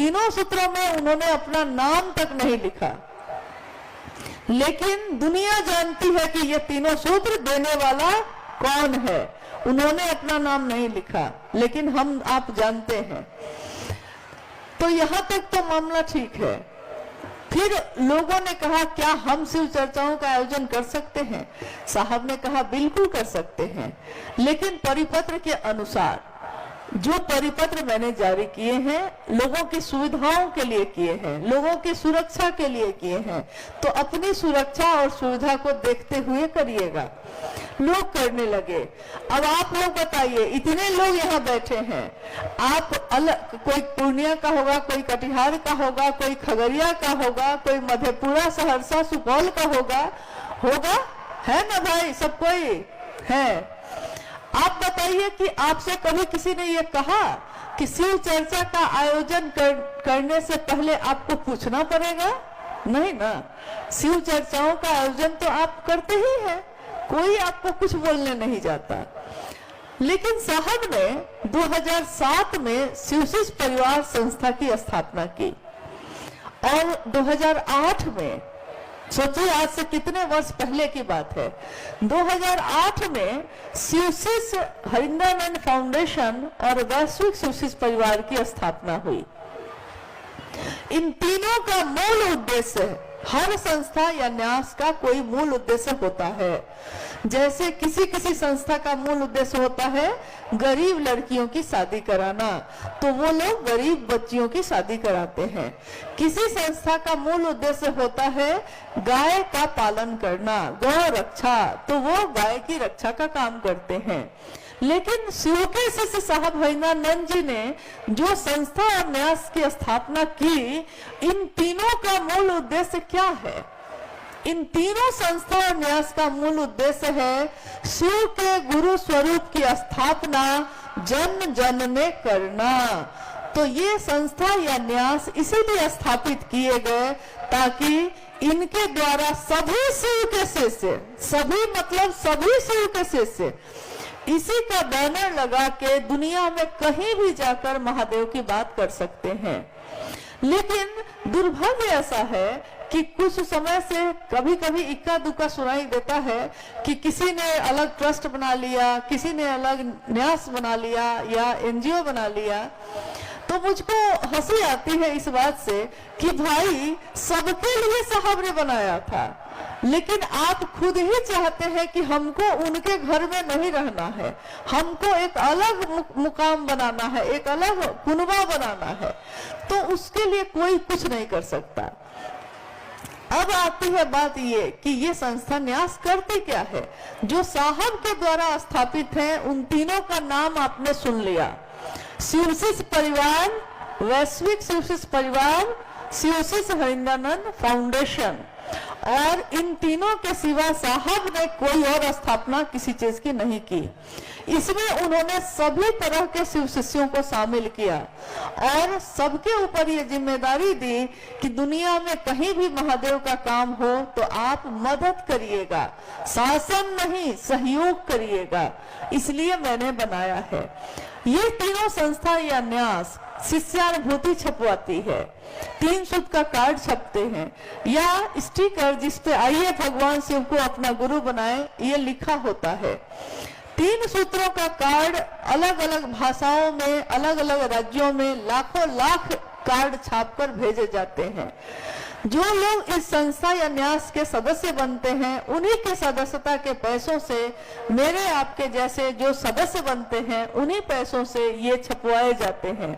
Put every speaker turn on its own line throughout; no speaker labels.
तीनों सूत्रों में उन्होंने अपना नाम तक नहीं लिखा, लेकिन दुनिया जानती है कि ये तीनों सूत्र देने वाला कौन है। उन्होंने अपना नाम नहीं लिखा, लेकिन हम आप जानते हैं। तो यहां तक तो मामला ठीक है। फिर लोगों ने कहा, क्या हम शिव चर्चाओं का आयोजन कर सकते हैं? साहब ने कहा, बिल्कुल कर सकते हैं, लेकिन परिपत्र के अनुसार। जो परिपत्र मैंने जारी किए हैं, लोगों की सुविधाओं के लिए किए हैं, लोगों की सुरक्षा के लिए किए हैं, तो अपनी सुरक्षा और सुविधा को देखते हुए करिएगा। लोग करने लगे। अब आप लोग बताइए, इतने लोग यहाँ बैठे हैं, आप अलग, कोई पूर्णिया का होगा, कोई कटिहार का होगा, कोई खगड़िया का होगा, कोई मधेपुरा, सहरसा, सुपौल का होगा है ना भाई? सब कोई है। आप बताइए कि आपसे कभी किसी ने ये कहा कि शिव चर्चा का आयोजन करने से पहले आपको पूछना पड़ेगा? नहीं ना। शिव चर्चाओं का आयोजन तो आप करते ही हैं, कोई आपको कुछ बोलने नहीं जाता। लेकिन साहब ने 2007 में शिवशिष परिवार संस्था की स्थापना की और 2008 में, सोचिए आज से कितने वर्ष पहले की बात है, 2008 में शिवशिष हरिंद्रानंद फाउंडेशन और वैश्विक शिवशिष परिवार की स्थापना हुई। इन तीनों का मूल उद्देश्य, हर संस्था या न्यास का कोई मूल उद्देश्य होता है। जैसे किसी किसी संस्था का मूल उद्देश्य होता है गरीब लड़कियों की शादी कराना, तो वो लोग गरीब बच्चियों की शादी कराते हैं। किसी संस्था का मूल उद्देश्य होता है गाय का पालन करना, गौ रक्षा, तो वो गाय की रक्षा का काम करते हैं। लेकिन शिव के शिष्य साहब हरिंद्रानंद जी ने जो संस्था और न्यास की स्थापना की, इन तीनों का मूल उद्देश्य क्या है? इन तीनों संस्था और न्यास का मूल उद्देश्य है शिव के गुरु स्वरूप की स्थापना जन जन में करना। तो ये संस्था या न्यास इसीलिए स्थापित किए गए ताकि इनके द्वारा सभी शिव के शिष्य, सभी मतलब सभी शिव के शिष्य इसी का बैनर लगा के दुनिया में कहीं भी जाकर महादेव की बात कर सकते हैं। लेकिन दुर्भाग्य ऐसा है कि कुछ समय से कभी कभी इक्का दुक्का सुनाई देता है कि किसी ने अलग ट्रस्ट बना लिया, किसी ने अलग न्यास बना लिया या एनजीओ बना लिया। तो मुझको हंसी आती है इस बात से कि भाई सबके लिए साहब ने बनाया था, लेकिन आप खुद ही चाहते हैं कि हमको उनके घर में नहीं रहना है, हमको एक अलग मुकाम बनाना है, एक अलग कुनबा बनाना है, तो उसके लिए कोई कुछ नहीं कर सकता। अब आती है बात ये कि ये संस्था न्यास करती क्या है। जो साहब के द्वारा स्थापित है उन तीनों का नाम आपने सुन लिया, शिवशिष परिवार, वैश्विक शिवशिष परिवार, शिवशिष हरिंद्रानंद फाउंडेशन। और इन तीनों के सिवा साहब ने कोई और स्थापना किसी चीज की नहीं की। इसमें उन्होंने सभी तरह के शिव शिष्यों को शामिल किया और सबके ऊपर ये जिम्मेदारी दी कि दुनिया में कहीं भी महादेव का काम हो तो आप मदद करिएगा, शासन नहीं सहयोग करिएगा। इसलिए मैंने बनाया है। ये तीनों संस्था या न्यास शिष्यानुभूति छपवाती है, 3 सूत्र का कार्ड छपते हैं या स्टिकर जिसपे आइए भगवान शिव को अपना गुरु बनाए, ये लिखा होता है। 3 सूत्रों का कार्ड अलग अलग भाषाओं में, अलग अलग राज्यों में लाखों लाख कार्ड छापकर भेजे जाते हैं। जो लोग इस संस्था या न्यास के सदस्य बनते हैं उन्हीं के सदस्यता के पैसों से, मेरे आपके जैसे जो सदस्य बनते हैं उन्हीं पैसों से ये छपवाए जाते हैं।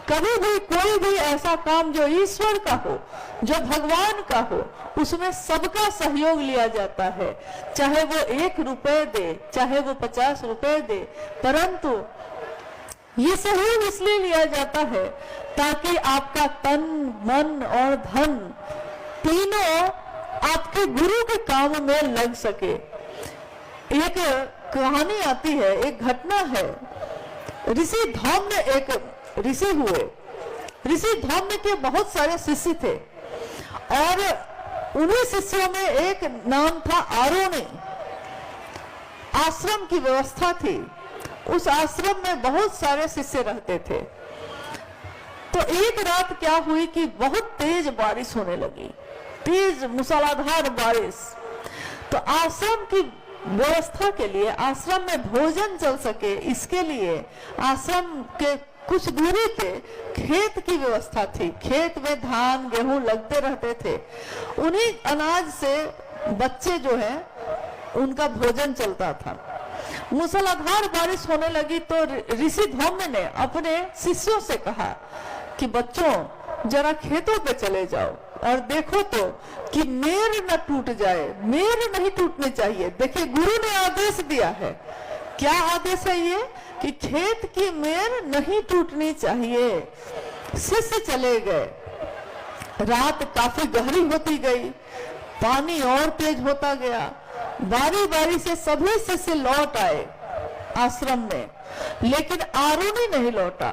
कभी भी कोई भी ऐसा काम जो ईश्वर का हो, जो भगवान का हो, उसमें सबका सहयोग लिया जाता है। चाहे वो 1 रुपए दे, चाहे वो 50 रुपए दे, परंतु ये सहयोग इसलिए लिया जाता है ताकि आपका तन, मन और धन तीनों आपके गुरु के काम में लग सके। एक कहानी आती है, एक घटना है। ऋषि धौम्य एक ऋषि हुए। ऋषि धौम्य के बहुत सारे शिष्य थे और उन्हीं शिष्यों में एक नाम था आरोणी। आश्रम की व्यवस्था थी, उस आश्रम में बहुत सारे शिष्य रहते थे। तो एक रात क्या हुई कि बहुत तेज बारिश होने लगी, तेज मूसलाधार बारिश। तो आश्रम की व्यवस्था के लिए, आश्रम में भोजन चल सके इसके लिए आश्रम के कुछ दूरी पे खेत की व्यवस्था थी। खेत में धान गेहूं लगते रहते थे, उन्हीं अनाज से बच्चे जो है उनका भोजन चलता था। मूसलाधार बारिश होने लगी तो ऋषि धौम्य ने अपने शिष्यों से कहा कि बच्चों जरा खेतों पे चले जाओ और देखो तो कि मेर न टूट जाए, मेर नहीं टूटनी चाहिए। देखिए गुरु ने आदेश दिया है, क्या आदेश है ये कि खेत की मेर नहीं टूटनी चाहिए। शिष्य चले गए, रात काफी गहरी होती गई, पानी और तेज होता गया, बारी बारी से सभी शिष्य लौट आए आश्रम में, लेकिन आरुणि नहीं लौटा।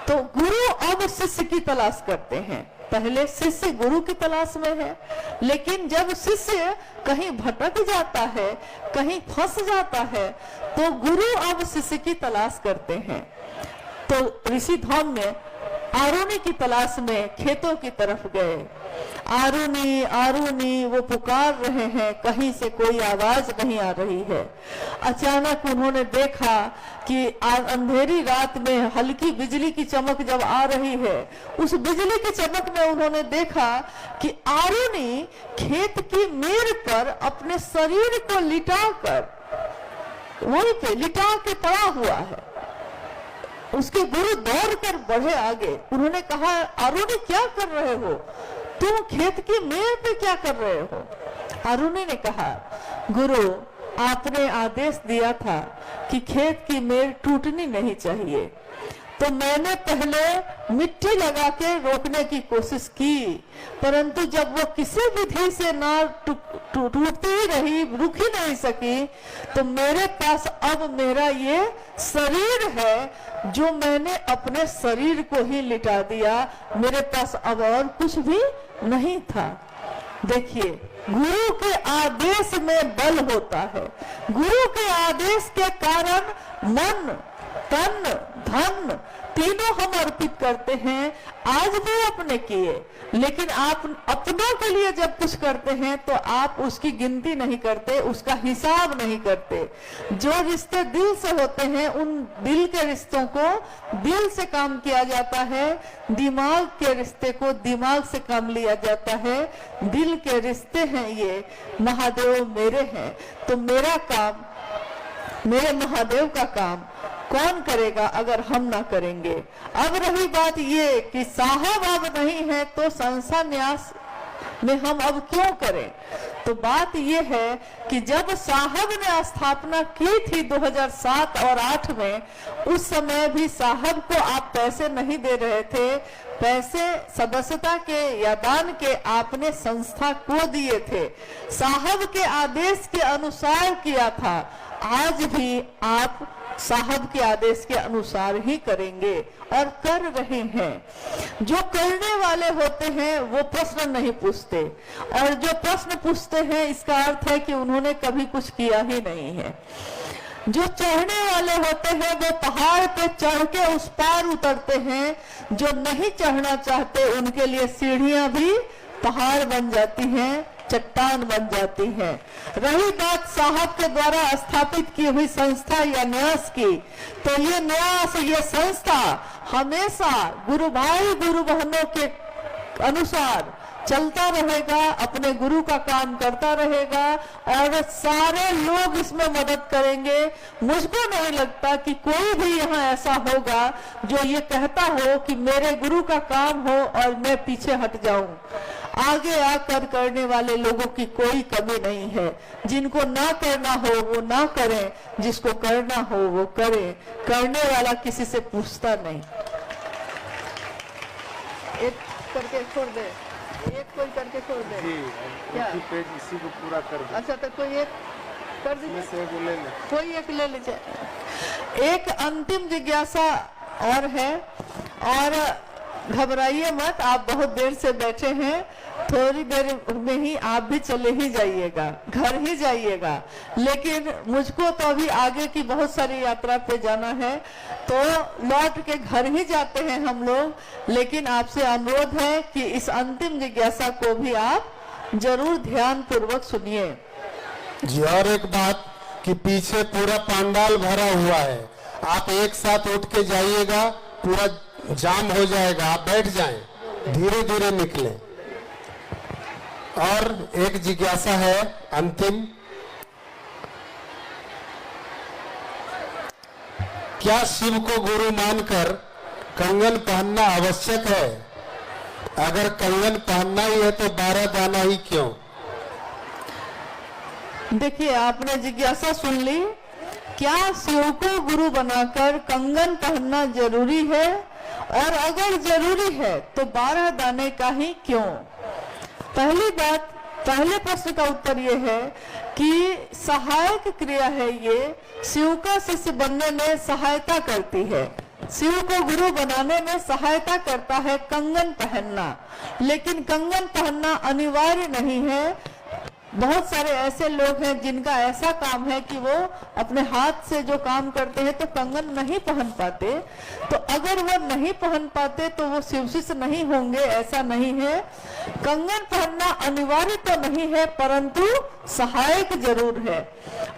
तो गुरु अब शिष्य की तलाश करते हैं। पहले शिष्य गुरु की तलाश में है, लेकिन जब शिष्य कहीं भटक जाता है, कहीं फंस जाता है, तो गुरु अब शिष्य की तलाश करते हैं। तो ऋषि धौम्य आरुणि की तलाश में खेतों की तरफ गए। आरुणि आरुणि वो पुकार रहे हैं, कहीं से कोई आवाज नहीं आ रही है। अचानक उन्होंने देखा कि अंधेरी रात में हल्की बिजली की चमक जब आ रही है, उस बिजली की चमक में उन्होंने देखा कि आरुणि खेत की मेड़ पर अपने शरीर को लिटाकर वहीं पे लिटा के पड़ा हुआ है। उसके गुरु दौड़कर बढ़े आगे। उन्होंने कहा आरुणि क्या कर रहे हो, तुम खेत की मेड़ पे क्या कर रहे हो? आरुणि ने कहा गुरु आपने आदेश दिया था कि खेत की मेड़ टूटनी नहीं चाहिए, तो मैंने पहले मिट्टी लगा के रोकने की कोशिश की, परंतु जब वो किसी विधि से ना टूटती ही रही, रुक ही नहीं सकी, तो मेरे पास अब मेरा ये शरीर है जो मैंने अपने शरीर को ही लिटा दिया, मेरे पास अब और कुछ भी नहीं था। देखिए गुरु के आदेश में बल होता है। गुरु के आदेश के कारण मन तन धन तीनों हम अर्पित करते हैं। आज भी अपने किए, लेकिन आप अपनों के लिए जब कुछ करते हैं तो आप उसकी गिनती नहीं करते, उसका हिसाब नहीं करते। जो रिश्ते दिल से होते हैं उन दिल के रिश्तों को दिल से काम किया जाता है, दिमाग के रिश्ते को दिमाग से काम लिया जाता है। दिल के रिश्ते हैं ये, महादेव मेरे हैं, तो मेरा काम, मेरे महादेव का काम कौन करेगा अगर हम ना करेंगे। अब रही बात ये कि साहब अब नहीं है तो संस्था न्यास में हम अब क्यों करें, तो बात ये है कि जब साहब ने स्थापना की थी 2007 और 8 में, उस समय भी साहब को आप पैसे नहीं दे रहे थे, पैसे सदस्यता के या दान के आपने संस्था को दिए थे, साहब के आदेश के अनुसार किया था। आज भी आप साहब के आदेश के अनुसार ही करेंगे और कर रहे हैं। जो करने वाले होते हैं वो प्रश्न नहीं पूछते, और जो प्रश्न पूछते हैं इसका अर्थ है कि उन्होंने कभी कुछ किया ही नहीं है। जो चढ़ने वाले होते हैं वो पहाड़ पे चढ़ के उस पार उतरते हैं, जो नहीं चढ़ना चाहते उनके लिए सीढ़ियां भी पहाड़ बन जाती हैं, चट्टान बन जाती है। रही बात साहब के द्वारा स्थापित की हुई संस्था या न्यास की, तो ये न्यास, ये संस्था हमेशा गुरु भाई गुरु बहनों के अनुसार चलता रहेगा, अपने गुरु का काम करता रहेगा और सारे लोग इसमें मदद करेंगे। मुझको नहीं लगता कि कोई भी यहाँ ऐसा होगा जो ये कहता हो कि मेरे गुरु का काम हो और मैं पीछे हट जाऊं। आगे आकर करने वाले लोगों की कोई कमी नहीं है। जिनको ना करना हो वो ना करें, जिसको करना हो वो करें। करने वाला किसी से पूछता नहीं। एक करके छोड़ दे, एक कोई करके छोड़ दे क्या पेज इसी को पूरा कर दे। अच्छा तो कोई एक कर दीजिए, कोई एक ले लीजिए। एक अंतिम जिज्ञासा और है, और घबराइए मत, आप बहुत देर से बैठे हैं, थोड़ी देर में ही आप भी चले ही जाइएगा, घर ही जाइएगा, लेकिन मुझको तो अभी आगे की बहुत सारी यात्रा पे जाना है, तो लौट के घर ही जाते हैं हम लोग। लेकिन आपसे अनुरोध है कि इस अंतिम जिज्ञासा को भी आप जरूर ध्यान पूर्वक सुनिए
जी। और एक बात कि पीछे पूरा पंडाल भरा हुआ है, आप एक साथ उठ के जाइएगा, पूरा जाम हो जाएगा, आप बैठ जाएं, धीरे धीरे निकलें। और एक जिज्ञासा है अंतिम, क्या शिव को गुरु मानकर कंगन पहनना आवश्यक है? अगर कंगन पहनना ही है तो 12 दाना ही क्यों?
देखिए, आपने जिज्ञासा सुन ली। क्या शिव को गुरु बनाकर कंगन पहनना जरूरी है? और अगर जरूरी है तो 12 दाने का ही क्यों? पहली बात, पहले प्रश्न का उत्तर ये है कि सहायक क्रिया है, ये शिव का शिष्य बनने में सहायता करती है, शिव को गुरु बनाने में सहायता करता है कंगन पहनना। लेकिन कंगन पहनना अनिवार्य नहीं है। बहुत सारे ऐसे लोग हैं जिनका ऐसा काम है कि वो अपने हाथ से जो काम करते हैं तो कंगन नहीं पहन पाते, तो अगर वो नहीं पहन पाते तो वो शिव शिष्य नहीं होंगे, ऐसा नहीं है। कंगन पहनना अनिवार्य तो नहीं है, परंतु सहायक जरूर है,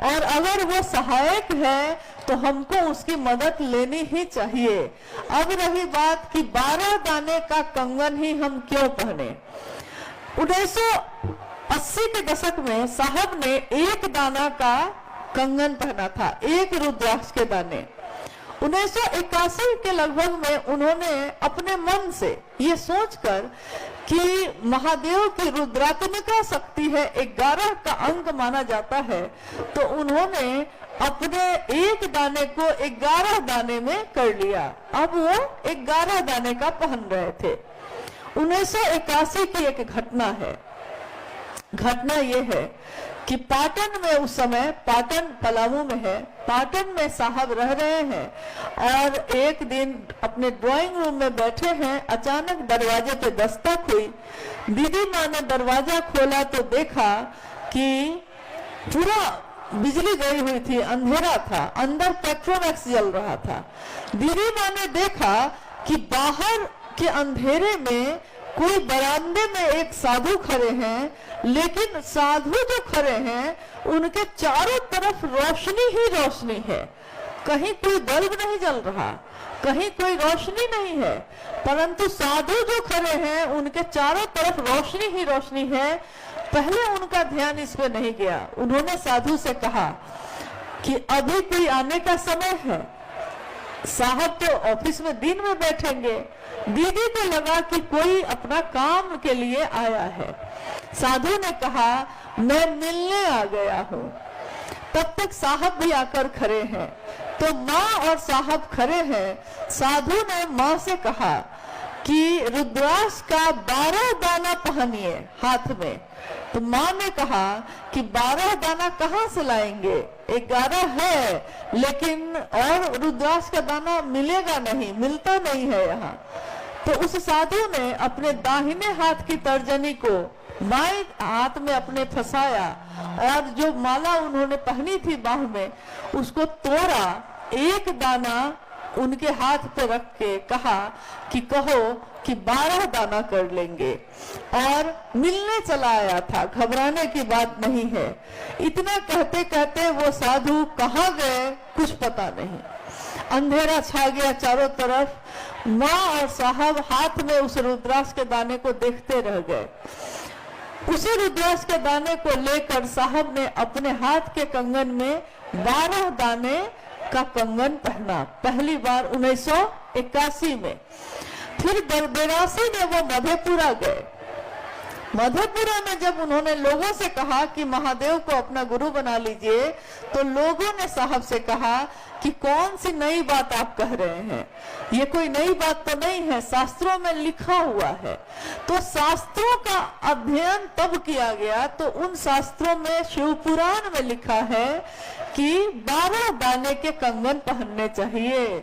और अगर वो सहायक है तो हमको उसकी मदद लेनी ही चाहिए। अब रही बात कि 12 दाने का कंगन ही हम क्यों पहने। 1980 के दशक में साहब ने एक दाना का कंगन पहना था, एक रुद्राक्ष के दाने। 1981 के लगभग में उन्होंने अपने मन से ये सोचकर कि महादेव की रुद्रात्मिका शक्ति है, 11 का अंक माना जाता है, तो उन्होंने अपने एक दाने को 11 दाने में कर लिया। अब वो 11 दाने का पहन रहे थे। 1981 की एक घटना है। घटना यह है कि पाटन में, उस समय पाटन पलामू में है, पाटन में साहब रह रहे हैं और एक दिन अपने ड्राइंग रूम में बैठे हैं, अचानक दरवाजे पे दस्तक हुई। दीदी माँ ने दरवाजा खोला तो देखा कि पूरा बिजली गई हुई थी, अंधेरा था, अंदर पेट्रोमैक्स जल रहा था। दीदी माँ ने देखा कि बाहर के अंधेरे में कोई बरामदे में एक साधु खड़े हैं, लेकिन साधु जो खड़े हैं उनके चारों तरफ रोशनी ही रोशनी है, कहीं कोई बल्ब नहीं जल रहा, कहीं कोई रोशनी नहीं है, परंतु साधु जो खड़े हैं उनके चारों तरफ रोशनी ही रोशनी है। पहले उनका ध्यान इस पे नहीं गया। उन्होंने साधु से कहा कि अभी कोई आने का समय है, साहब तो ऑफिस में दिन में बैठेंगे। दीदी को लगा कि कोई अपना काम के लिए आया है। साधु ने कहा, मैं मिलने आ गया हूँ। तब तक साहब भी आकर खड़े हैं, तो माँ और साहब खड़े हैं। साधु ने माँ से कहा कि रुद्राक्ष का 12 दाना पहनिए हाथ में। तो माँ ने कहा कि 12 दाना कहाँ से लाएंगे, 11 है, लेकिन और रुद्राक्ष का दाना मिलेगा नहीं, मिलता नहीं है यहाँ। तो उस साधु ने अपने दाहिने हाथ की तर्जनी को बाएं हाथ में अपने फंसाया और जो माला उन्होंने पहनी थी बाह में उसको तोड़ा, एक दाना उनके हाथ पे रख के कहा कि कहो कि 12 दाना कर लेंगे, और मिलने चला आया था, घबराने की बात नहीं है। इतना कहते कहते वो साधु कहाँ गए कुछ पता नहीं। अंधेरा छा गया चारों तरफ। माँ और साहब हाथ में उस रुद्राक्ष के दाने को देखते रह गए। उसी रुद्राक्ष के दाने को लेकर साहब ने अपने हाथ के कंगन में 12 दाने का कंगन पहना, पहली बार 1981 में। फिर 82 में वो मधेपुरा गए। मधेपुरा में जब उन्होंने लोगों से कहा कि महादेव को अपना गुरु बना लीजिए, तो लोगों ने साहब से कहा कि कौन सी नई बात आप कह रहे हैं, ये कोई नई बात तो नहीं है, शास्त्रों में लिखा हुआ है। तो शास्त्रों का अध्ययन तब किया गया, तो उन शास्त्रों में शिव पुराण में लिखा है कि 12 दाने के कंगन पहनने चाहिए।